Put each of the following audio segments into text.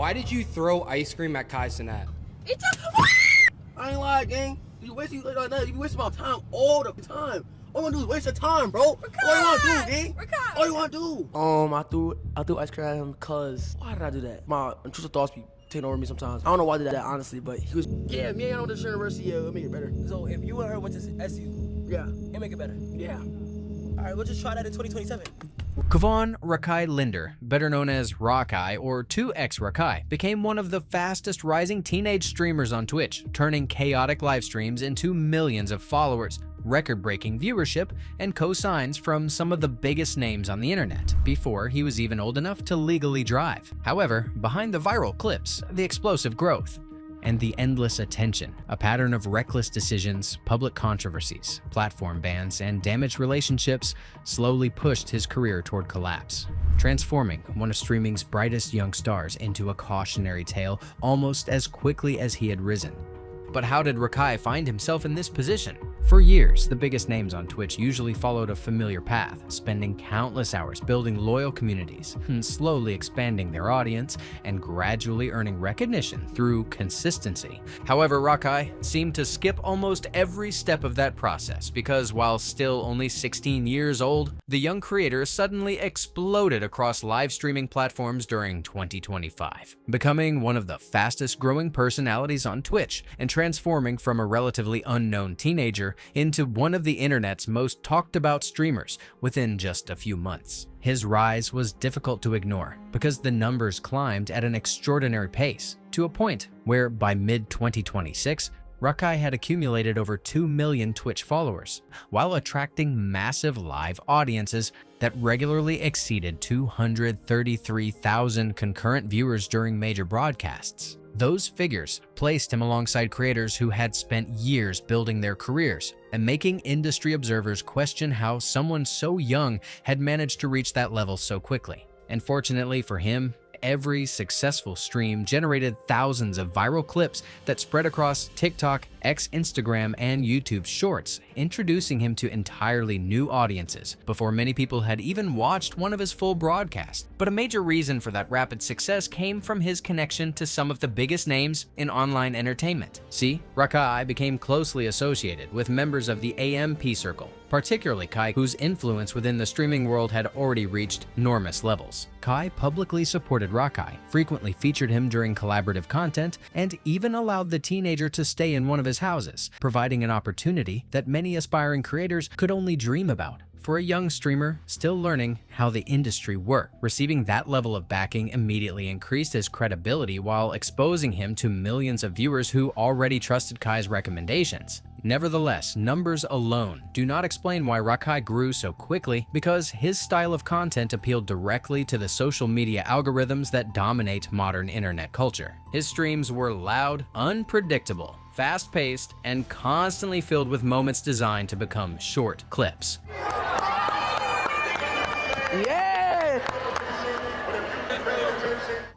Why did you throw ice cream at Kai Cenat? It's a I ain't lying, gang. You wasting like that. You wasting my time all the time. All you wanna do is waste your time, bro. Rakai! All you wanna do, gang. Rakai! All you wanna do. I threw ice cream at him because why did I do that? My intrusive thoughts be taking over me sometimes. I don't know why I did that honestly, but he was. Yeah, me and I went to Streamer University. It'll make it better. So if you and her went to SU, Yeah. it make it better. Yeah. All right, we'll just try that in 2027. Quvonn Rakai Linder, better known as Rakai or 2x Rakai, became one of the fastest rising teenage streamers on Twitch, turning chaotic live streams into millions of followers, record-breaking viewership, and co-signs from some of the biggest names on the internet before he was even old enough to legally drive. However, behind the viral clips, the explosive growth, and the endless attention, a pattern of reckless decisions, public controversies, platform bans, and damaged relationships slowly pushed his career toward collapse, transforming one of streaming's brightest young stars into a cautionary tale almost as quickly as he had risen. But how did Rakai find himself in this position? For years, the biggest names on Twitch usually followed a familiar path, spending countless hours building loyal communities, slowly expanding their audience, and gradually earning recognition through consistency. However, Rakai seemed to skip almost every step of that process because while still only 16 years old, the young creator suddenly exploded across live streaming platforms during 2025, becoming one of the fastest growing personalities on Twitch and transforming from a relatively unknown teenager into one of the internet's most talked about streamers within just a few months. His rise was difficult to ignore because the numbers climbed at an extraordinary pace to a point where by mid-2026, Rakai had accumulated over 2 million Twitch followers, while attracting massive live audiences that regularly exceeded 233,000 concurrent viewers during major broadcasts. Those figures placed him alongside creators who had spent years building their careers and making industry observers question how someone so young had managed to reach that level so quickly. And fortunately for him, every successful stream generated thousands of viral clips that spread across TikTok, X, Instagram, and YouTube Shorts, introducing him to entirely new audiences before many people had even watched one of his full broadcasts. But a major reason for that rapid success came from his connection to some of the biggest names in online entertainment. See, Rakai became closely associated with members of the AMP circle, particularly Kai, whose influence within the streaming world had already reached enormous levels. Kai publicly supported Rakai, frequently featured him during collaborative content, and even allowed the teenager to stay in one of his houses, providing an opportunity that many aspiring creators could only dream about. For a young streamer still learning how the industry worked, receiving that level of backing immediately increased his credibility while exposing him to millions of viewers who already trusted Kai's recommendations. Nevertheless, numbers alone do not explain why Rakai grew so quickly, because his style of content appealed directly to the social media algorithms that dominate modern internet culture. His streams were loud, unpredictable, fast-paced, and constantly filled with moments designed to become short clips. Yeah!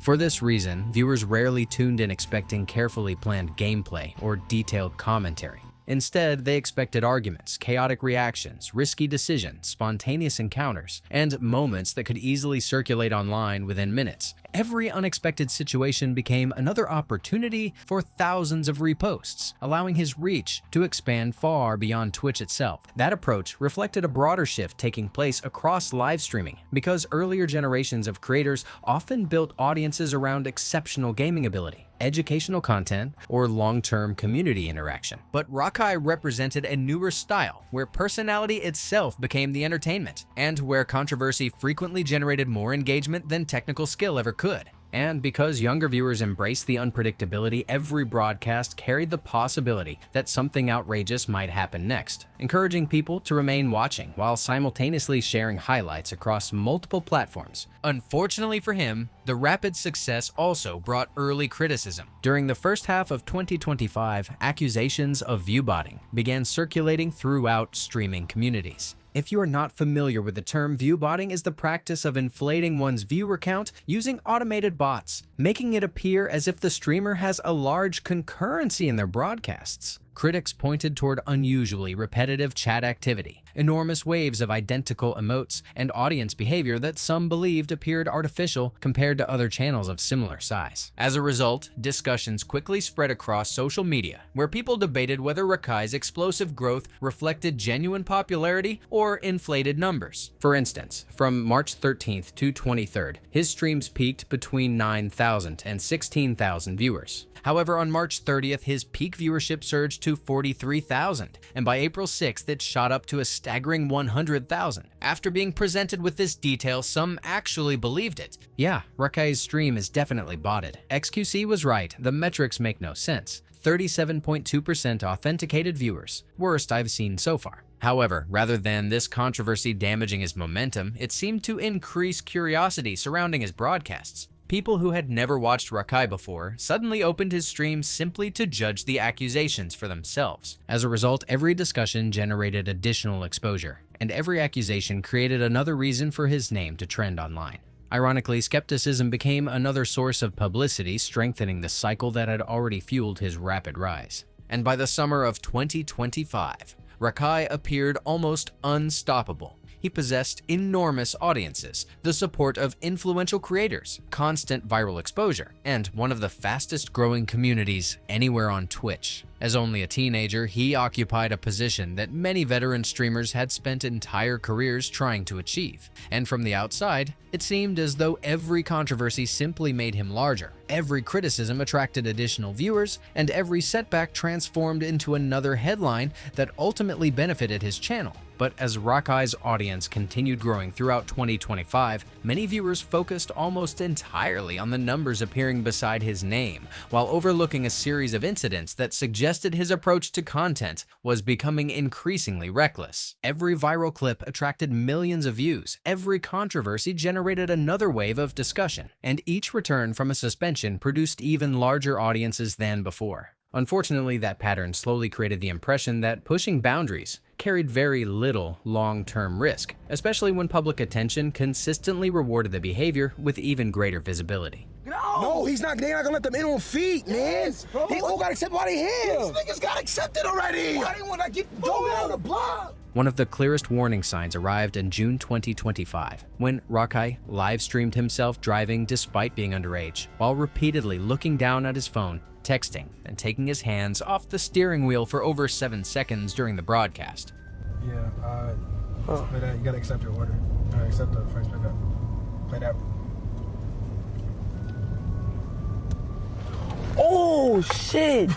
For this reason, viewers rarely tuned in expecting carefully planned gameplay or detailed commentary. Instead, they expected arguments, chaotic reactions, risky decisions, spontaneous encounters, and moments that could easily circulate online within minutes. Every unexpected situation became another opportunity for thousands of reposts, allowing his reach to expand far beyond Twitch itself. That approach reflected a broader shift taking place across live streaming, because earlier generations of creators often built audiences around exceptional gaming ability, educational content, or long-term community interaction. But Rakai represented a newer style where personality itself became the entertainment, and where controversy frequently generated more engagement than technical skill ever could. And because younger viewers embraced the unpredictability, every broadcast carried the possibility that something outrageous might happen next, encouraging people to remain watching while simultaneously sharing highlights across multiple platforms. Unfortunately for him, the rapid success also brought early criticism. During the first half of 2025, accusations of viewbotting began circulating throughout streaming communities. If you are not familiar with the term, viewbotting is the practice of inflating one's viewer count using automated bots, making it appear as if the streamer has a large concurrency in their broadcasts. Critics pointed toward unusually repetitive chat activity, enormous waves of identical emotes, and audience behavior that some believed appeared artificial compared to other channels of similar size. As a result, discussions quickly spread across social media, where people debated whether Rakai's explosive growth reflected genuine popularity or inflated numbers. For instance, from March 13th to 23rd, his streams peaked between 9,000 and 16,000 viewers. However, on March 30th, his peak viewership surged to 43,000, and by April 6th, it shot up to a staggering 100,000. After being presented with this detail, some actually believed it. Yeah, Rakai's stream is definitely botted. XQC was right, the metrics make no sense. 37.2% authenticated viewers, worst I've seen so far. However, rather than this controversy damaging his momentum, it seemed to increase curiosity surrounding his broadcasts. People who had never watched Rakai before suddenly opened his stream simply to judge the accusations for themselves. As a result, every discussion generated additional exposure, and every accusation created another reason for his name to trend online. Ironically, skepticism became another source of publicity, strengthening the cycle that had already fueled his rapid rise. And by the summer of 2025, Rakai appeared almost unstoppable. He possessed enormous audiences, the support of influential creators, constant viral exposure, and one of the fastest growing communities anywhere on Twitch. As only a teenager, he occupied a position that many veteran streamers had spent entire careers trying to achieve. And from the outside, it seemed as though every controversy simply made him larger. Every criticism attracted additional viewers, and every setback transformed into another headline that ultimately benefited his channel. But as Rakai's audience continued growing throughout 2025, many viewers focused almost entirely on the numbers appearing beside his name, while overlooking a series of incidents that suggested his approach to content was becoming increasingly reckless. Every viral clip attracted millions of views, every controversy generated another wave of discussion, and each return from a suspension produced even larger audiences than before. Unfortunately, that pattern slowly created the impression that pushing boundaries carried very little long-term risk, especially when public attention consistently rewarded the behavior with even greater visibility. No, they're not gonna let them in on feet, man. Yes, bro. They all got accepted while they here. These niggas got accepted already. I didn't want to get thrown out of the block. One of the clearest warning signs arrived in June 2025, when Rakai live-streamed himself driving despite being underage, while repeatedly looking down at his phone, texting, and taking his hands off the steering wheel for over 7 seconds during the broadcast. Yeah, play that. You gotta accept your order. Accept the first pickup. Play that. Oh shit!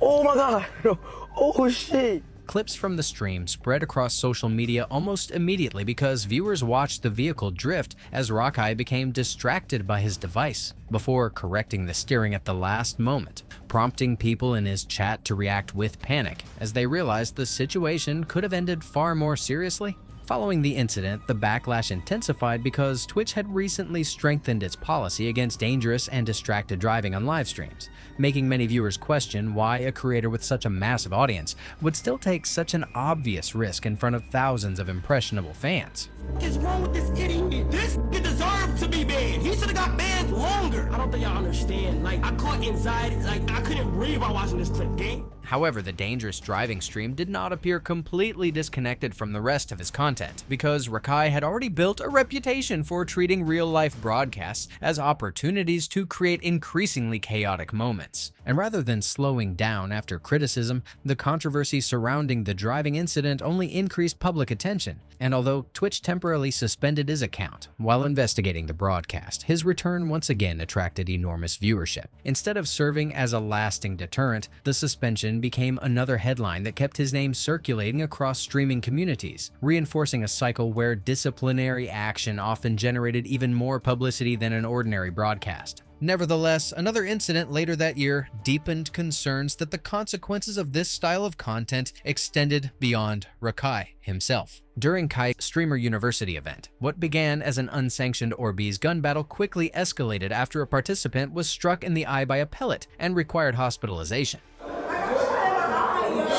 Oh my god! Oh shit! Clips from the stream spread across social media almost immediately because viewers watched the vehicle drift as Rakai became distracted by his device, before correcting the steering at the last moment, prompting people in his chat to react with panic as they realized the situation could have ended far more seriously. Following the incident, the backlash intensified because Twitch had recently strengthened its policy against dangerous and distracted driving on live streams, making many viewers question why a creator with such a massive audience would still take such an obvious risk in front of thousands of impressionable fans. What is wrong with this idiot? This nigga deserved to be banned. He should have got banned longer. I don't think y'all understand. Like, I caught anxiety. Like, I couldn't breathe while watching this clip, gang. However, the dangerous driving stream did not appear completely disconnected from the rest of his content, because Rakai had already built a reputation for treating real-life broadcasts as opportunities to create increasingly chaotic moments. And rather than slowing down after criticism, the controversy surrounding the driving incident only increased public attention. And although Twitch temporarily suspended his account while investigating the broadcast, his return once again attracted enormous viewership. Instead of serving as a lasting deterrent, the suspension became another headline that kept his name circulating across streaming communities, reinforcing a cycle where disciplinary action often generated even more publicity than an ordinary broadcast. Nevertheless, another incident later that year deepened concerns that the consequences of this style of content extended beyond Rakai himself. During Kai Streamer University event, what began as an unsanctioned Orbeez gun battle quickly escalated after a participant was struck in the eye by a pellet and required hospitalization.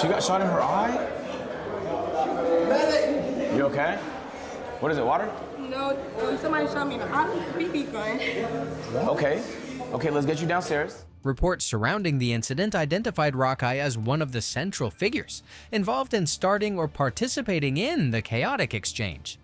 She got shot in her eye? You okay? What is it, water? No, somebody shot me in the BB gun. Okay. Okay, let's get you downstairs. Reports surrounding the incident identified Rakai as one of the central figures involved in starting or participating in the chaotic exchange.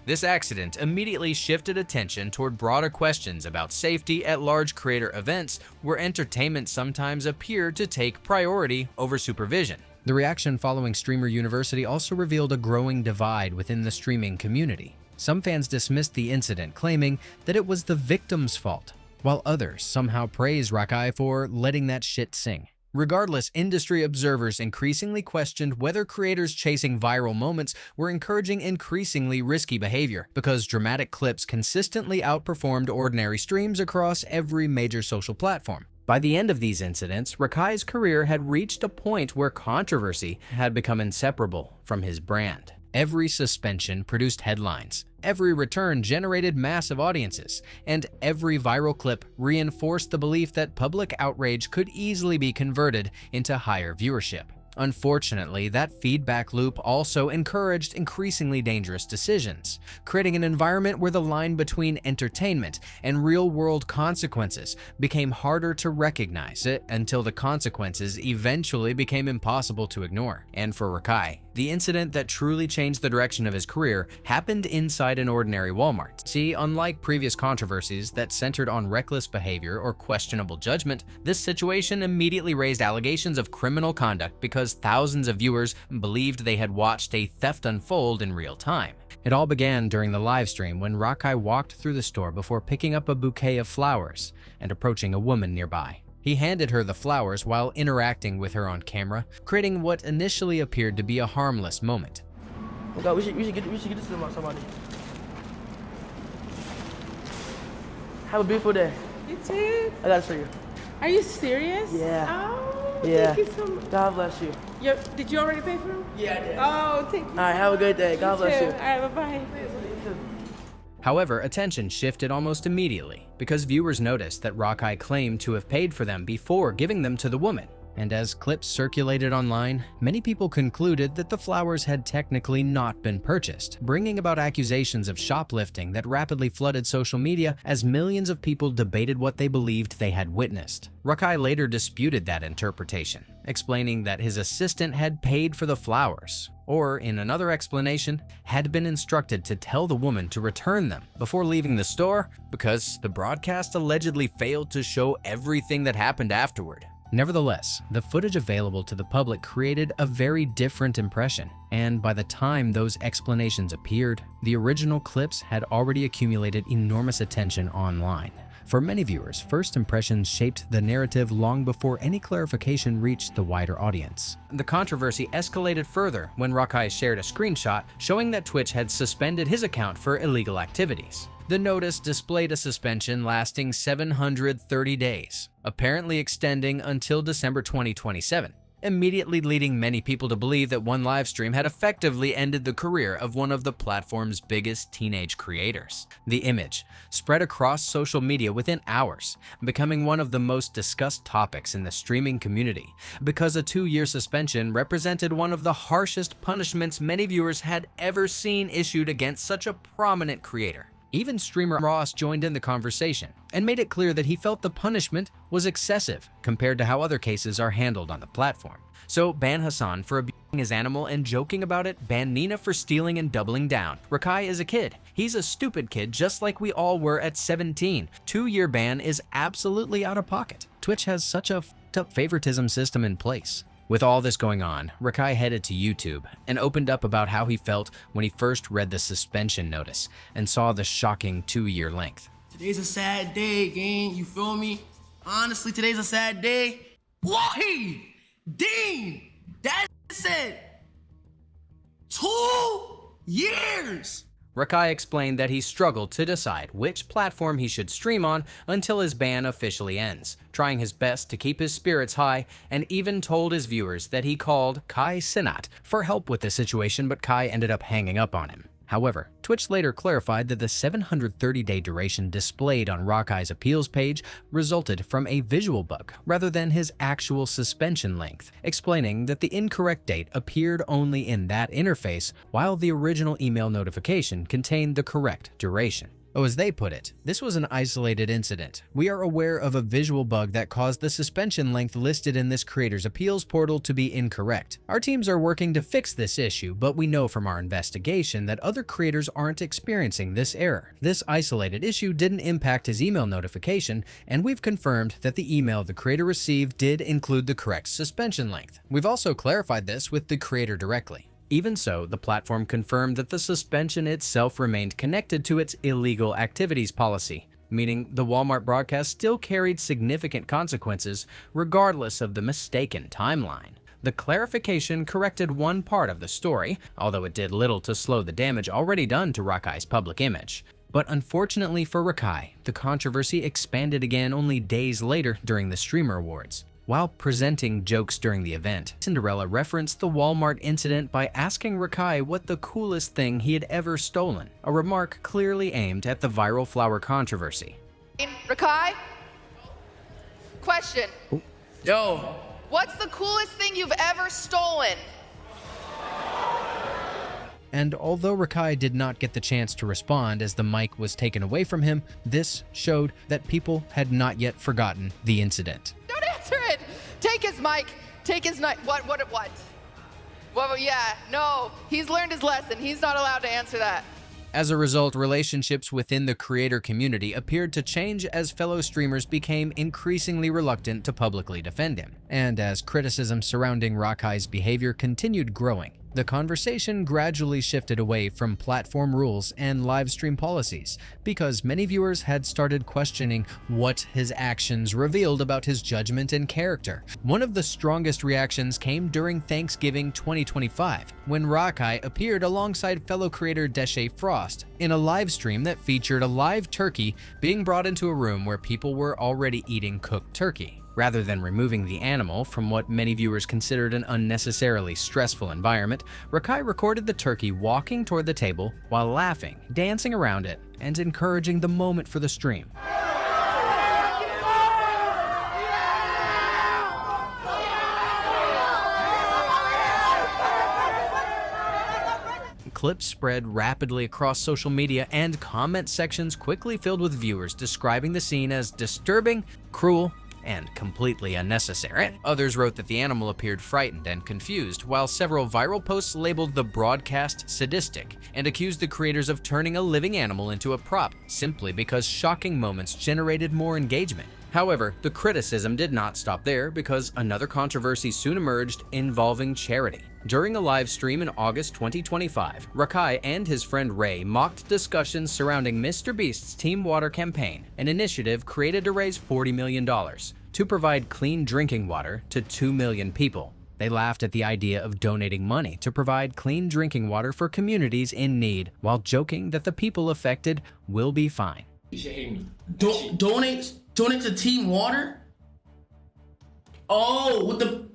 This accident immediately shifted attention toward broader questions about safety at large creator events where entertainment sometimes appeared to take priority over supervision. The reaction following Streamer University also revealed a growing divide within the streaming community. Some fans dismissed the incident, claiming that it was the victim's fault, while others somehow praised Rakai for letting that shit sing. Regardless, industry observers increasingly questioned whether creators chasing viral moments were encouraging increasingly risky behavior, because dramatic clips consistently outperformed ordinary streams across every major social platform. By the end of these incidents, Rakai's career had reached a point where controversy had become inseparable from his brand. Every suspension produced headlines, every return generated massive audiences, and every viral clip reinforced the belief that public outrage could easily be converted into higher viewership. Unfortunately, that feedback loop also encouraged increasingly dangerous decisions, creating an environment where the line between entertainment and real-world consequences became harder to recognize until the consequences eventually became impossible to ignore. And for Rakai, the incident that truly changed the direction of his career happened inside an ordinary Walmart. See, unlike previous controversies that centered on reckless behavior or questionable judgment, this situation immediately raised allegations of criminal conduct because thousands of viewers believed they had watched a theft unfold in real time. It all began during the live stream when Rakai walked through the store before picking up a bouquet of flowers and approaching a woman nearby. He handed her the flowers while interacting with her on camera, creating what initially appeared to be a harmless moment. Oh God, we should get this to somebody. Have a beautiful day. You too. I gotta show you. Are you serious? Yeah. Oh, Yeah. thank you so much. God bless you. Did you already pay for them? Yeah, I did. Oh, thank you. All right, have a good day. God bless you. All right, bye-bye. However, attention shifted almost immediately because viewers noticed that Rakai claimed to have paid for them before giving them to the woman. And as clips circulated online, many people concluded that the flowers had technically not been purchased, bringing about accusations of shoplifting that rapidly flooded social media as millions of people debated what they believed they had witnessed. Rakai later disputed that interpretation, explaining that his assistant had paid for the flowers, or in another explanation, had been instructed to tell the woman to return them before leaving the store because the broadcast allegedly failed to show everything that happened afterward. Nevertheless, the footage available to the public created a very different impression, and by the time those explanations appeared, the original clips had already accumulated enormous attention online. For many viewers, first impressions shaped the narrative long before any clarification reached the wider audience. The controversy escalated further when Rakai shared a screenshot showing that Twitch had suspended his account for illegal activities. The notice displayed a suspension lasting 730 days, apparently extending until December 2027, immediately leading many people to believe that one livestream had effectively ended the career of one of the platform's biggest teenage creators. The image spread across social media within hours, becoming one of the most discussed topics in the streaming community, because a 2-year suspension represented one of the harshest punishments many viewers had ever seen issued against such a prominent creator. Even streamer Ross joined in the conversation and made it clear that he felt the punishment was excessive compared to how other cases are handled on the platform. So ban Hassan for abusing his animal and joking about it, ban Nina for stealing and doubling down. Rakai is a kid. He's a stupid kid just like we all were at 17. 2-year ban is absolutely out of pocket. Twitch has such a f***ed-up favoritism system in place. With all this going on, Rakai headed to YouTube and opened up about how he felt when he first read the suspension notice and saw the shocking 2-year length. Today's a sad day, gang. You feel me? Honestly, today's a sad day. Why? Dean, that said 2 years. Rakai explained that he struggled to decide which platform he should stream on until his ban officially ends, trying his best to keep his spirits high, and even told his viewers that he called Kai Cenat for help with the situation, but Kai ended up hanging up on him. However, Twitch later clarified that the 730-day duration displayed on Rakai's appeals page resulted from a visual bug rather than his actual suspension length, explaining that the incorrect date appeared only in that interface while the original email notification contained the correct duration. Oh, as they put it, this was an isolated incident. We are aware of a visual bug that caused the suspension length listed in this creator's appeals portal to be incorrect. Our teams are working to fix this issue, but we know from our investigation that other creators aren't experiencing this error. This isolated issue didn't impact his email notification, and we've confirmed that the email the creator received did include the correct suspension length. We've also clarified this with the creator directly. Even so, the platform confirmed that the suspension itself remained connected to its illegal activities policy, meaning the Walmart broadcast still carried significant consequences regardless of the mistaken timeline. The clarification corrected one part of the story, although it did little to slow the damage already done to Rakai's public image. But unfortunately for Rakai, the controversy expanded again only days later during the Streamer Awards. While presenting jokes during the event, Cinderella referenced the Walmart incident by asking Rakai what the coolest thing he had ever stolen, a remark clearly aimed at the viral flower controversy. Rakai? Question. Yo. What's the coolest thing you've ever stolen? And although Rakai did not get the chance to respond as the mic was taken away from him, this showed that people had not yet forgotten the incident. Don't answer it! Take his mic. Take his mic. What? Well, yeah, no. He's learned his lesson. He's not allowed to answer that. As a result, relationships within the creator community appeared to change as fellow streamers became increasingly reluctant to publicly defend him. And as criticism surrounding Rakai's behavior continued growing, the conversation gradually shifted away from platform rules and live stream policies, because many viewers had started questioning what his actions revealed about his judgment and character. One of the strongest reactions came during Thanksgiving 2025, when Rakai appeared alongside fellow creator Deshae Frost in a live stream that featured a live turkey being brought into a room where people were already eating cooked turkey. Rather than removing the animal from what many viewers considered an unnecessarily stressful environment, Rakai recorded the turkey walking toward the table while laughing, dancing around it, and encouraging the moment for the stream. Clips spread rapidly across social media, and comment sections quickly filled with viewers describing the scene as disturbing, cruel, and completely unnecessary. Others wrote that the animal appeared frightened and confused, while several viral posts labeled the broadcast sadistic and accused the creators of turning a living animal into a prop simply because shocking moments generated more engagement. However, the criticism did not stop there, because another controversy soon emerged involving charity. During a live stream in August 2025, Rakai and his friend Ray mocked discussions surrounding MrBeast's Team Water campaign, an initiative created to raise $40 million to provide clean drinking water to 2 million people. They laughed at the idea of donating money to provide clean drinking water for communities in need, while joking that the people affected will be fine. Donate to Team Water? Oh, what the?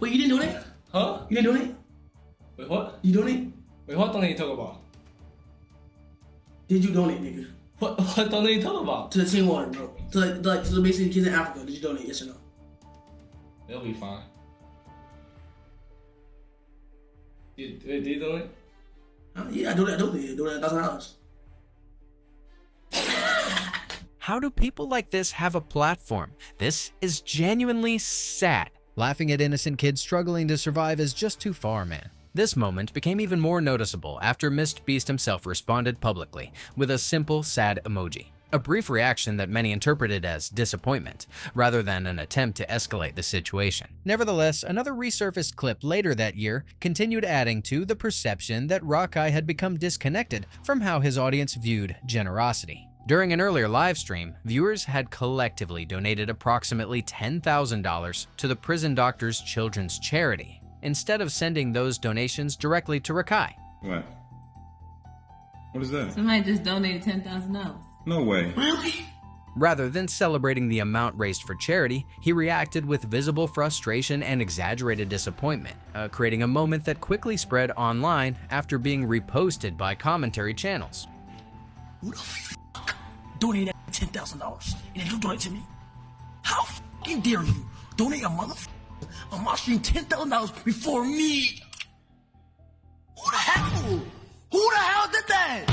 Wait, you didn't donate? Huh? You didn't donate? Wait, what? You donate? Wait, what donate you talk about? Did you donate, nigga? What donate you talk about? To the Team Water, bro. To basically kids in Africa. Did you donate? Yes or no? They'll be fine. Did you donate? Yeah, I donated $1,000. How do people like this have a platform? This is genuinely sad. Laughing at innocent kids struggling to survive is just too far, man. This moment became even more noticeable after MrBeast himself responded publicly with a simple, sad emoji. A brief reaction that many interpreted as disappointment, rather than an attempt to escalate the situation. Nevertheless, another resurfaced clip later that year continued adding to the perception that Rakai had become disconnected from how his audience viewed generosity. During an earlier live stream, viewers had collectively donated approximately $10,000 to the Prison Doctors Children's Charity, instead of sending those donations directly to Rakai. What? What is that? Somebody just donated $10,000. No way. Really? Rather than celebrating the amount raised for charity, he reacted with visible frustration and exaggerated disappointment, creating a moment that quickly spread online after being reposted by commentary channels. Who the fuck donated $10,000 and then you donate to me? How fucking dare you donate a motherfucker on my stream $10,000 before me? Who the hell? Who the hell did that?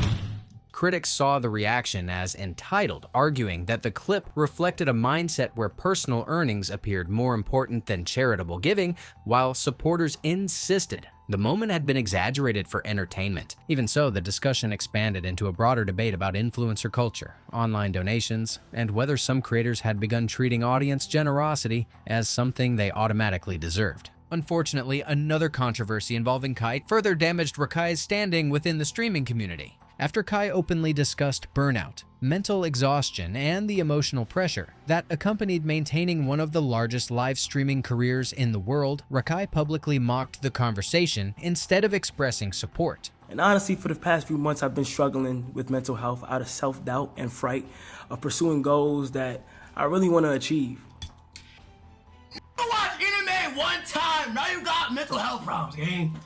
Critics saw the reaction as entitled, arguing that the clip reflected a mindset where personal earnings appeared more important than charitable giving, while supporters insisted the moment had been exaggerated for entertainment. Even so, the discussion expanded into a broader debate about influencer culture, online donations, and whether some creators had begun treating audience generosity as something they automatically deserved. Unfortunately, another controversy involving Kai further damaged Rakai's standing within the streaming community. After Kai openly discussed burnout, mental exhaustion, and the emotional pressure that accompanied maintaining one of the largest live streaming careers in the world, Rakai publicly mocked the conversation instead of expressing support. And honestly, for the past few months, I've been struggling with mental health out of self-doubt and fright of pursuing goals that I really want to achieve. You watch anime one time, now you got mental health problems, gang.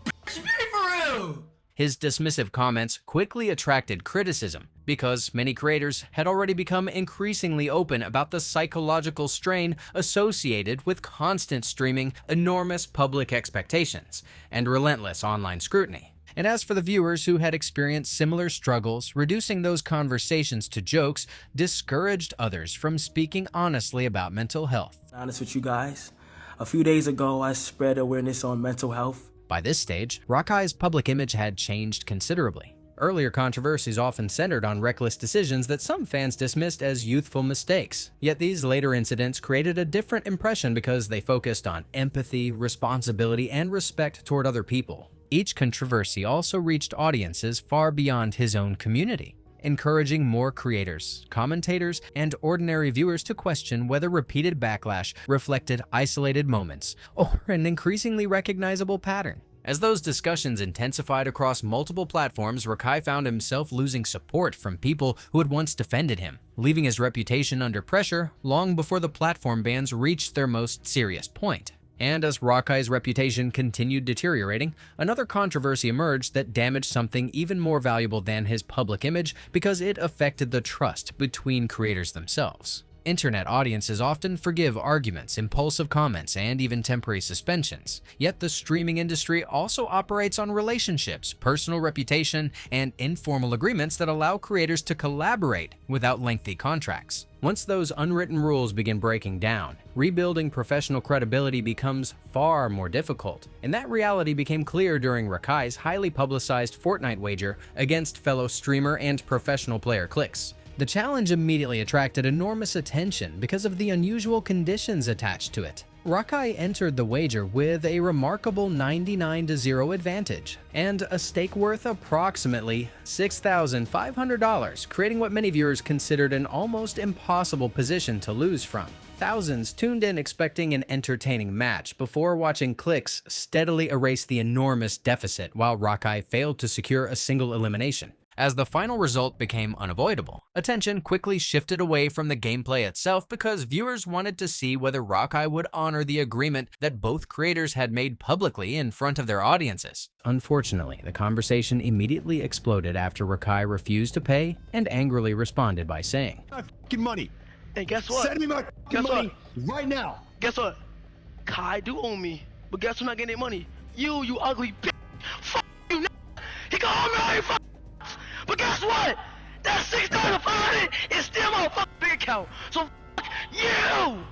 Be for real. His dismissive comments quickly attracted criticism because many creators had already become increasingly open about the psychological strain associated with constant streaming, enormous public expectations, and relentless online scrutiny. And as for the viewers who had experienced similar struggles, reducing those conversations to jokes discouraged others from speaking honestly about mental health. Honest with you guys, a few days ago I spread awareness on mental health. By this stage, Rakai's public image had changed considerably. Earlier controversies often centered on reckless decisions that some fans dismissed as youthful mistakes. Yet these later incidents created a different impression because they focused on empathy, responsibility, and respect toward other people. Each controversy also reached audiences far beyond his own community, encouraging more creators, commentators, and ordinary viewers to question whether repeated backlash reflected isolated moments or an increasingly recognizable pattern. As those discussions intensified across multiple platforms, Rakai found himself losing support from people who had once defended him, leaving his reputation under pressure long before the platform bans reached their most serious point. And as Rakai's reputation continued deteriorating, another controversy emerged that damaged something even more valuable than his public image because it affected the trust between creators themselves. Internet audiences often forgive arguments, impulsive comments, and even temporary suspensions. Yet the streaming industry also operates on relationships, personal reputation, and informal agreements that allow creators to collaborate without lengthy contracts. Once those unwritten rules begin breaking down, rebuilding professional credibility becomes far more difficult. And that reality became clear during Rakai's highly publicized Fortnite wager against fellow streamer and professional player Clix. The challenge immediately attracted enormous attention because of the unusual conditions attached to it. Rakai entered the wager with a remarkable 99-0 advantage and a stake worth approximately $6,500, creating what many viewers considered an almost impossible position to lose from. Thousands tuned in expecting an entertaining match before watching Clix steadily erase the enormous deficit while Rakai failed to secure a single elimination. As the final result became unavoidable, attention quickly shifted away from the gameplay itself because viewers wanted to see whether Rakai would honor the agreement that both creators had made publicly in front of their audiences. Unfortunately, the conversation immediately exploded after Rakai refused to pay and angrily responded by saying, My fucking money. Hey, guess what? Send me my fucking money right now. Guess what? Kai do owe me, but guess who's not getting their money? You ugly bitch. Fuck you, he can owe me all your fucking. But guess what? That $6,500 is still my fucking bank account. So fuck you.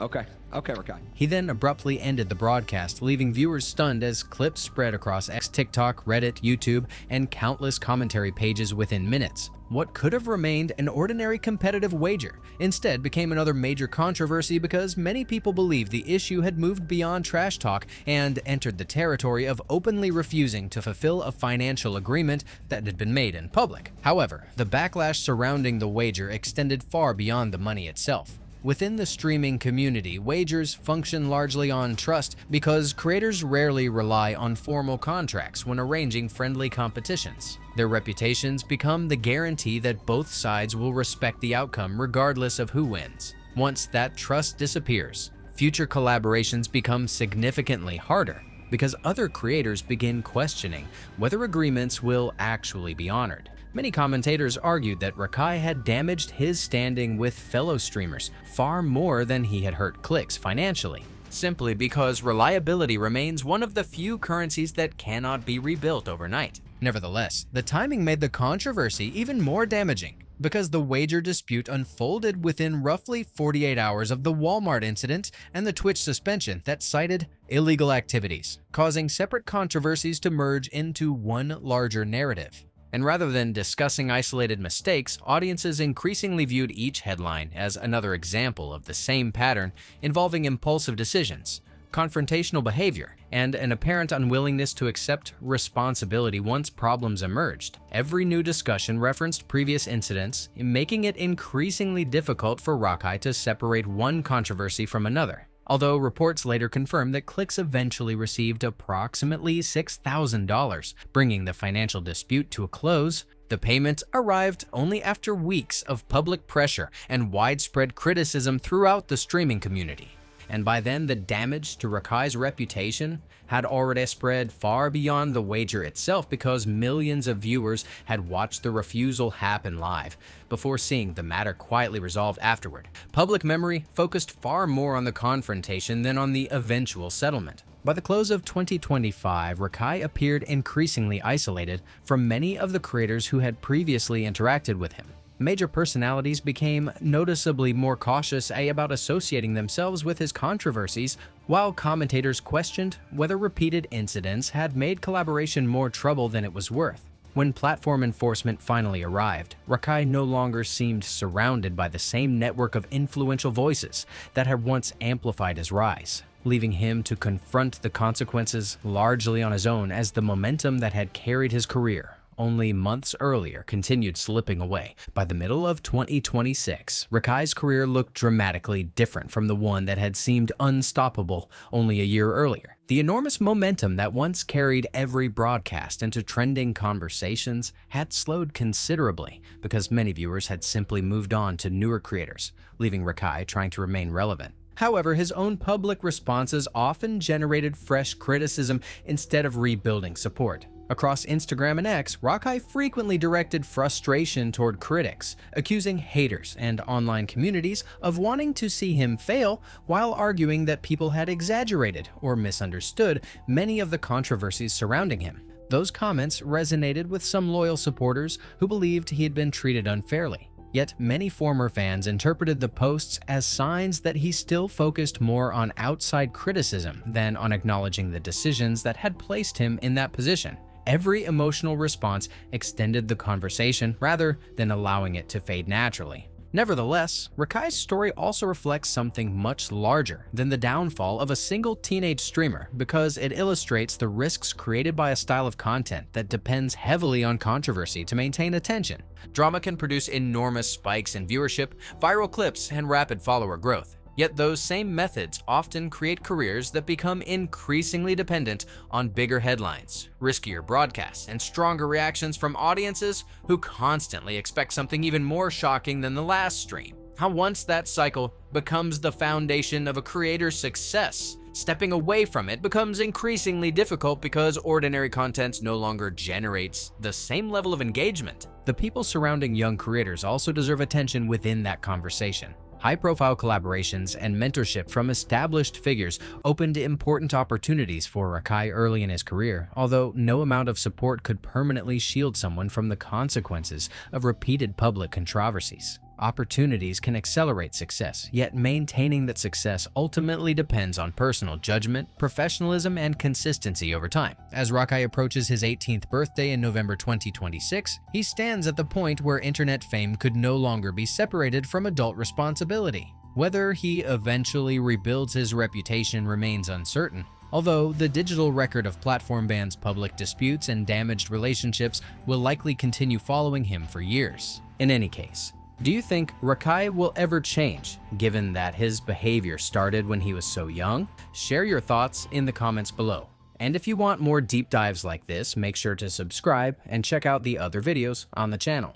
Okay, Rakai. He then abruptly ended the broadcast, leaving viewers stunned as clips spread across X, TikTok, Reddit, YouTube, and countless commentary pages within minutes. What could have remained an ordinary competitive wager instead became another major controversy because many people believed the issue had moved beyond trash talk and entered the territory of openly refusing to fulfill a financial agreement that had been made in public. However, the backlash surrounding the wager extended far beyond the money itself. Within the streaming community, wagers function largely on trust because creators rarely rely on formal contracts when arranging friendly competitions. Their reputations become the guarantee that both sides will respect the outcome regardless of who wins. Once that trust disappears, future collaborations become significantly harder because other creators begin questioning whether agreements will actually be honored. Many commentators argued that Rakai had damaged his standing with fellow streamers far more than he had hurt Clix financially, simply because reliability remains one of the few currencies that cannot be rebuilt overnight. Nevertheless, the timing made the controversy even more damaging because the wager dispute unfolded within roughly 48 hours of the Walmart incident and the Twitch suspension that cited illegal activities, causing separate controversies to merge into one larger narrative. And rather than discussing isolated mistakes, audiences increasingly viewed each headline as another example of the same pattern involving impulsive decisions, confrontational behavior, and an apparent unwillingness to accept responsibility once problems emerged. Every new discussion referenced previous incidents, making it increasingly difficult for Rakai to separate one controversy from another. Although reports later confirmed that Clix eventually received approximately $6,000, bringing the financial dispute to a close, the payment arrived only after weeks of public pressure and widespread criticism throughout the streaming community. And by then, the damage to Rakai's reputation had already spread far beyond the wager itself because millions of viewers had watched the refusal happen live before seeing the matter quietly resolved afterward. Public memory focused far more on the confrontation than on the eventual settlement. By the close of 2025, Rakai appeared increasingly isolated from many of the creators who had previously interacted with him. Major personalities became noticeably more cautious about associating themselves with his controversies, while commentators questioned whether repeated incidents had made collaboration more trouble than it was worth. When platform enforcement finally arrived, Rakai no longer seemed surrounded by the same network of influential voices that had once amplified his rise, leaving him to confront the consequences largely on his own as the momentum that had carried his career only months earlier continued slipping away. By the middle of 2026, Rakai's career looked dramatically different from the one that had seemed unstoppable only a year earlier. The enormous momentum that once carried every broadcast into trending conversations had slowed considerably because many viewers had simply moved on to newer creators, leaving Rakai trying to remain relevant. However, his own public responses often generated fresh criticism instead of rebuilding support. Across Instagram and X, Rakai frequently directed frustration toward critics, accusing haters and online communities of wanting to see him fail while arguing that people had exaggerated or misunderstood many of the controversies surrounding him. Those comments resonated with some loyal supporters who believed he had been treated unfairly. Yet many former fans interpreted the posts as signs that he still focused more on outside criticism than on acknowledging the decisions that had placed him in that position. Every emotional response extended the conversation rather than allowing it to fade naturally. Nevertheless, Rakai's story also reflects something much larger than the downfall of a single teenage streamer because it illustrates the risks created by a style of content that depends heavily on controversy to maintain attention. Drama can produce enormous spikes in viewership, viral clips, and rapid follower growth. Yet those same methods often create careers that become increasingly dependent on bigger headlines, riskier broadcasts, and stronger reactions from audiences who constantly expect something even more shocking than the last stream. How once that cycle becomes the foundation of a creator's success, stepping away from it becomes increasingly difficult because ordinary content no longer generates the same level of engagement. The people surrounding young creators also deserve attention within that conversation. High-profile collaborations and mentorship from established figures opened important opportunities for Rakai early in his career, although no amount of support could permanently shield someone from the consequences of repeated public controversies. Opportunities can accelerate success, yet maintaining that success ultimately depends on personal judgment, professionalism, and consistency over time. As Rakai approaches his 18th birthday in November 2026, he stands at the point where internet fame could no longer be separated from adult responsibility. Whether he eventually rebuilds his reputation remains uncertain, although the digital record of platform bans, public disputes, and damaged relationships will likely continue following him for years. In any case, Do you think Rakai will ever change, given that his behavior started when he was so young? Share your thoughts in the comments below. And if you want more deep dives like this, make sure to subscribe and check out the other videos on the channel.